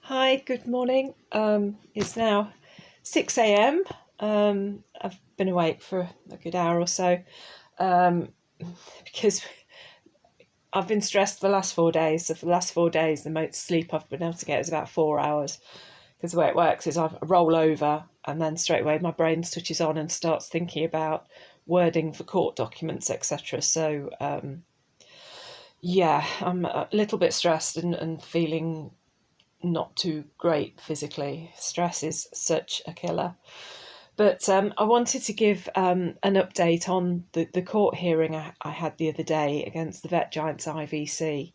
Hi, good morning. It's now 6 a.m. I've been awake for a good hour or so um, because I've been stressed for the last 4 days. So for the last 4 days, the most sleep I've been able to get is about 4 hours. Because the way it works is I roll over and then straight away my brain switches on and starts thinking about wording for court documents, etc. So yeah, I'm a little bit stressed and feeling not too great physically. Stress is such a killer. But I wanted to give an update on the court hearing I had the other day against the vet giants IVC.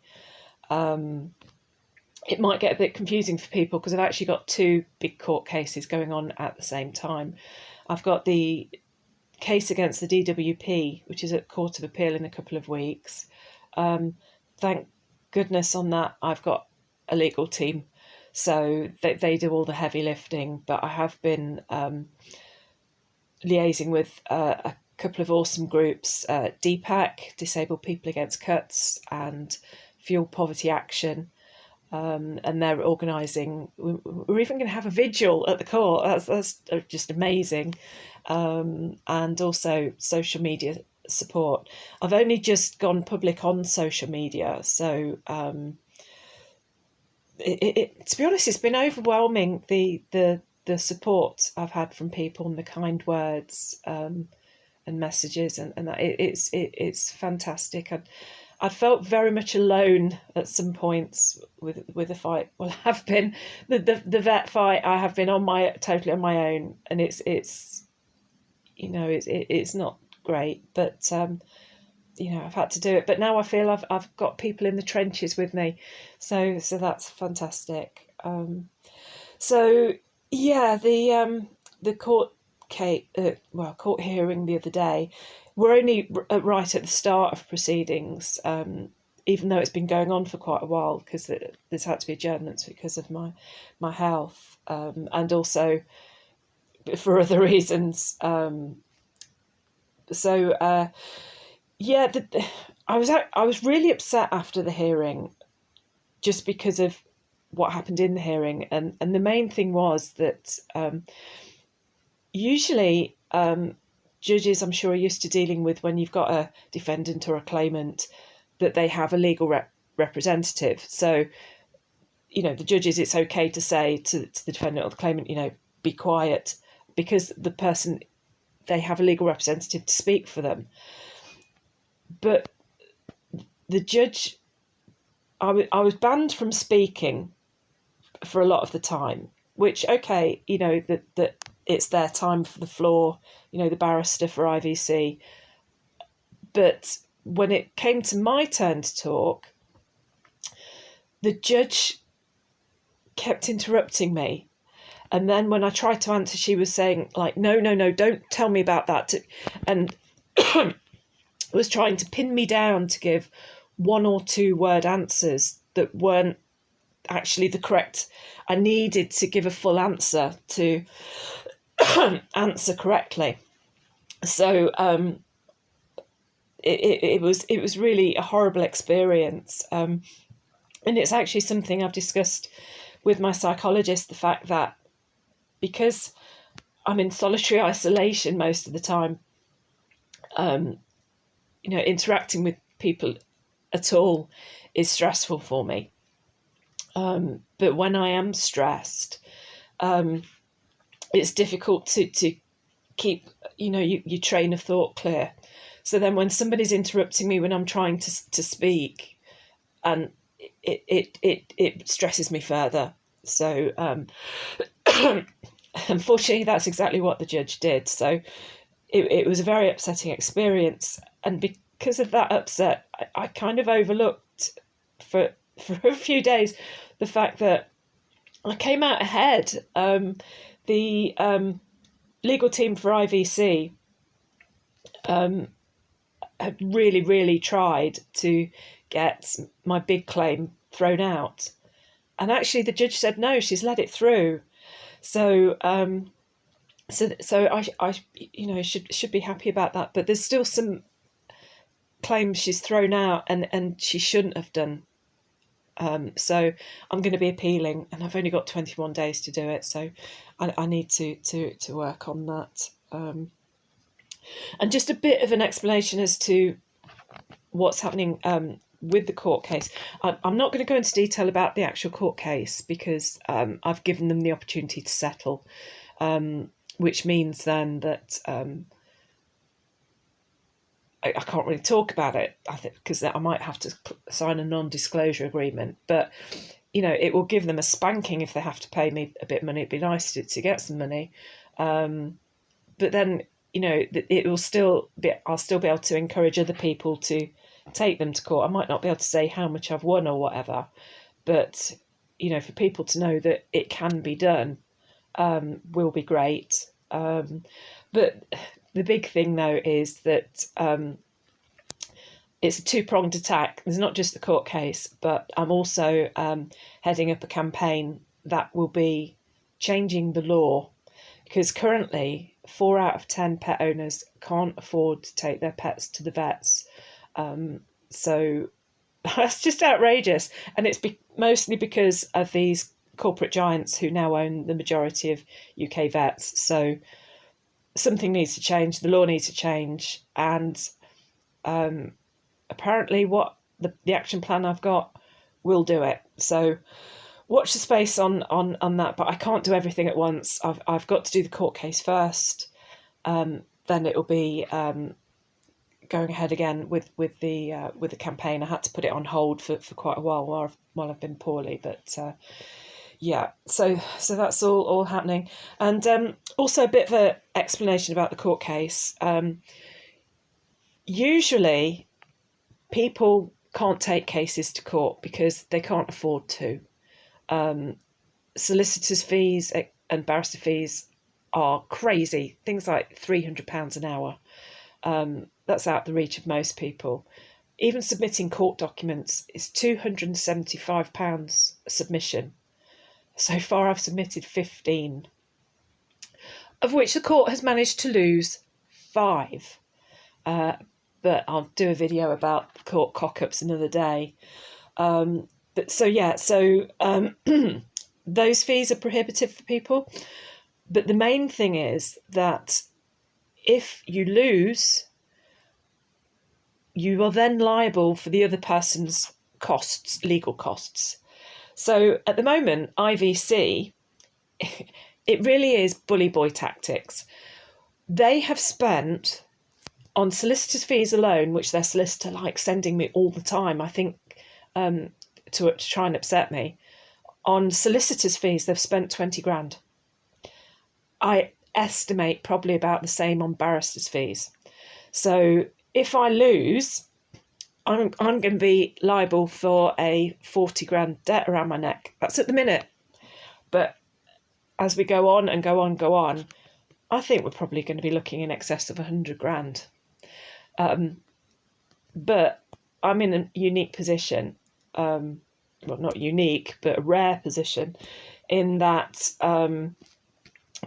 It might get a bit confusing for people because I've actually got two big court cases going on at the same time. I've got the case against the DWP, which is at Court of Appeal in a couple of weeks. Thank goodness on that I've got a legal team, so they do all the heavy lifting, but I have been liaising with a couple of awesome groups, DPAC, Disabled People Against Cuts, and Fuel Poverty Action. And they're organising. We're even going to have a vigil at the court. That's just amazing, and also social media support. I've only just gone public on social media, so to be honest, it's been overwhelming the support I've had from people and the kind words and messages, and that it's fantastic. I'd felt very much alone at some points with the fight. Well, I have been the vet fight. I have been totally on my own, and it's it's not great, but I've had to do it. But now I feel I've got people in the trenches with me, so that's fantastic. So yeah, the court hearing the other day. We're only right at the start of proceedings, even though it's been going on for quite a while because there's had to be adjournments because of my health, and also for other reasons. So yeah, I was really upset after the hearing, just because of what happened in the hearing, and the main thing was that usually judges, I'm sure, are used to dealing with when you've got a defendant or a claimant, that they have a legal representative. So the judges, it's okay to say to the defendant or the claimant, be quiet, because the person, they have a legal representative to speak for them. But the judge, I was banned from speaking for a lot of the time, which, okay, that it's their time for the floor, the barrister for IVC. But when it came to my turn to talk, the judge kept interrupting me. And then when I tried to answer, she was saying, like, no, don't tell me about that. And was trying to pin me down to give 1 or 2 word answers that weren't actually the correct. I needed to give a full answer to answer correctly. So it was really a horrible experience, and it's actually something I've discussed with my psychologist. The fact that because I'm in solitary isolation most of the time, interacting with people at all is stressful for me. But when I am stressed, it's difficult to keep, your train of thought clear. So then when somebody's interrupting me when I'm trying to speak, and it stresses me further. So unfortunately, that's exactly what the judge did. So it was a very upsetting experience. And because of that upset, I kind of overlooked for a few days the fact that I came out ahead. The legal team for IVC had really, really tried to get my big claim thrown out. And actually the judge said no, she's let it through. So I should be happy about that. But there's still some claims she's thrown out and she shouldn't have done. So I'm going to be appealing, and I've only got 21 days to do it. So I need to work on that. And just a bit of an explanation as to what's happening with the court case. I'm not going to go into detail about the actual court case because I've given them the opportunity to settle, which means then that I can't really talk about it, I think, because I might have to sign a non-disclosure agreement. But, it will give them a spanking if they have to pay me a bit of money. It'd be nice to get some money. But then, it will still be, I'll still be able to encourage other people to take them to court. I might not be able to say how much I've won or whatever, but, for people to know that it can be done will be great. But the big thing, though, is that it's a two-pronged attack. There's not just the court case, but I'm also heading up a campaign that will be changing the law, because currently 4 out of 10 pet owners can't afford to take their pets to the vets. So that's just outrageous. And it's mostly because of these corporate giants who now own the majority of UK vets. So something needs to change. The law needs to change. And apparently what the action plan I've got will do it. So watch the space on that, but I can't do everything at once. I've got to do the court case first. Then it'll be going ahead again with the campaign. I had to put it on hold for quite a while I've been poorly, but yeah. So that's all happening, and also a bit of an explanation about the court case. Usually, people can't take cases to court because they can't afford to. Solicitors' fees and barrister fees are crazy. Things like £300 an hour. That's out the reach of most people. Even submitting court documents is £275 a submission. So far, I've submitted 15, of which the court has managed to lose 5. But I'll do a video about court cock-ups another day. Those fees are prohibitive for people. But the main thing is that if you lose, you are then liable for the other person's costs, legal costs. So at the moment, IVC, it really is bully boy tactics. They have spent on solicitors' fees alone, which their solicitor likes sending me all the time, I think, to try and upset me. On solicitors' fees, they've spent 20 grand. I estimate probably about the same on barristers' fees. So if I lose, I'm going to be liable for a 40 grand debt around my neck. That's at the minute. But as we go on and go on, I think we're probably going to be looking in excess of 100 grand. But I'm in a unique position, well, not unique, but a rare position, in that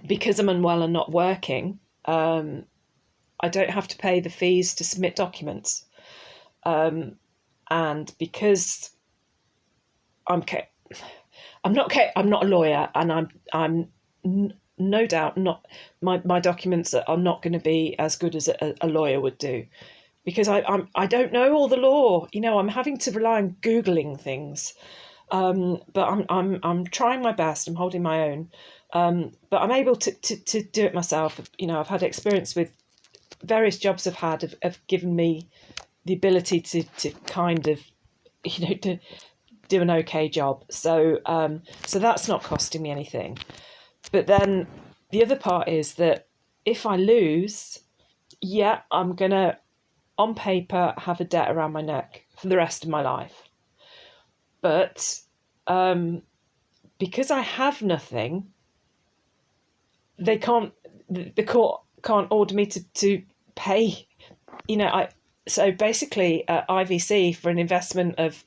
because I'm unwell and not working, I don't have to pay the fees to submit documents. And because I'm not a lawyer, and I'm no doubt not, my documents are not going to be as good as a lawyer would do, because I don't know all the law. I'm having to rely on Googling things. But I'm trying my best. I'm holding my own. But I'm able to do it myself. I've had experience with various jobs I've had have given me the ability to kind of, to do an okay job. So that's not costing me anything. But then the other part is that if I lose, I'm going to, on paper, have a debt around my neck for the rest of my life. But because I have nothing, the court can't order me to pay. So basically, IVC, for an investment of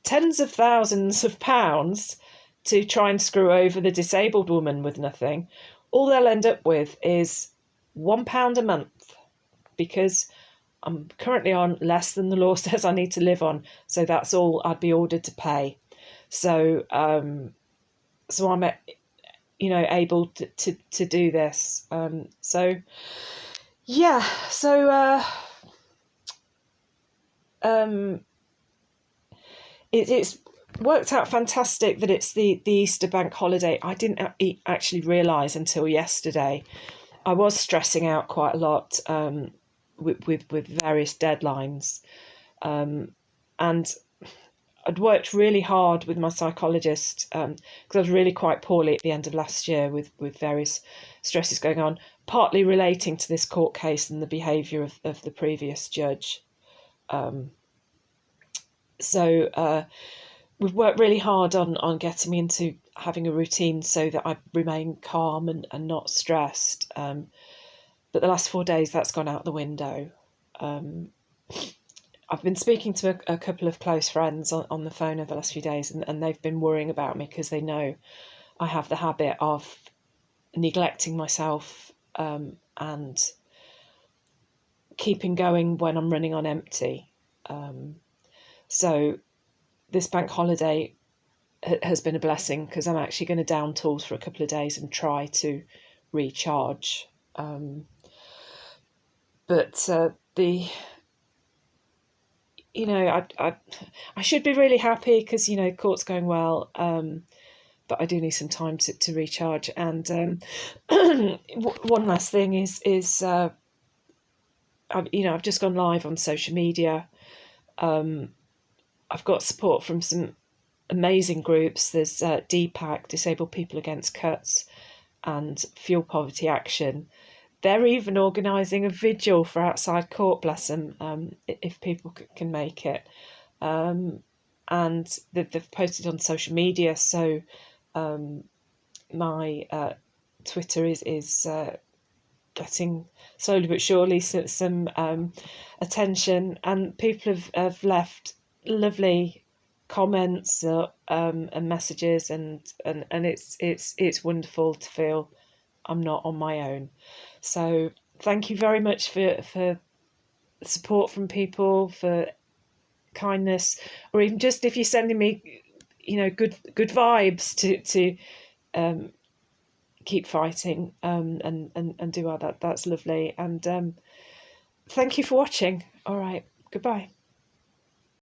tens of thousands of pounds to try and screw over the disabled woman with nothing, all they'll end up with is £1 a month, because I'm currently on less than the law says I need to live on. So that's all I'd be ordered to pay. So so I'm able to do this. So yeah, so it's worked out fantastic that it's the Easter bank holiday. I didn't actually realise until yesterday. I was stressing out quite a lot with various deadlines, and I'd worked really hard with my psychologist because I was really quite poorly at the end of last year with various stresses going on, partly relating to this court case and the behaviour of the previous judge. So we've worked really hard on getting me into having a routine so that I remain calm and not stressed. But the last 4 days, that's gone out the window. I've been speaking to a couple of close friends on the phone over the last few days, and they've been worrying about me because they know I have the habit of neglecting myself and keeping going when I'm running on empty. So this bank holiday has been a blessing because I'm actually going to down tools for a couple of days and try to recharge. But I should be really happy because court's going well, but I do need some time to recharge. And one last thing is I've just gone live on social media. I've got support from some amazing groups. There's DPAC, Disabled People Against Cuts, and Fuel Poverty Action. They're even organising a vigil for outside court, bless them, if people can make it. And they've posted on social media, so my Twitter is getting slowly but surely some attention, and people have left lovely comments and messages, and it's wonderful to feel I'm not on my own. So thank you very much for support from people, for kindness, or even just if you're sending me good vibes to keep fighting and do all that. That's lovely. And thank you for watching. All right, goodbye.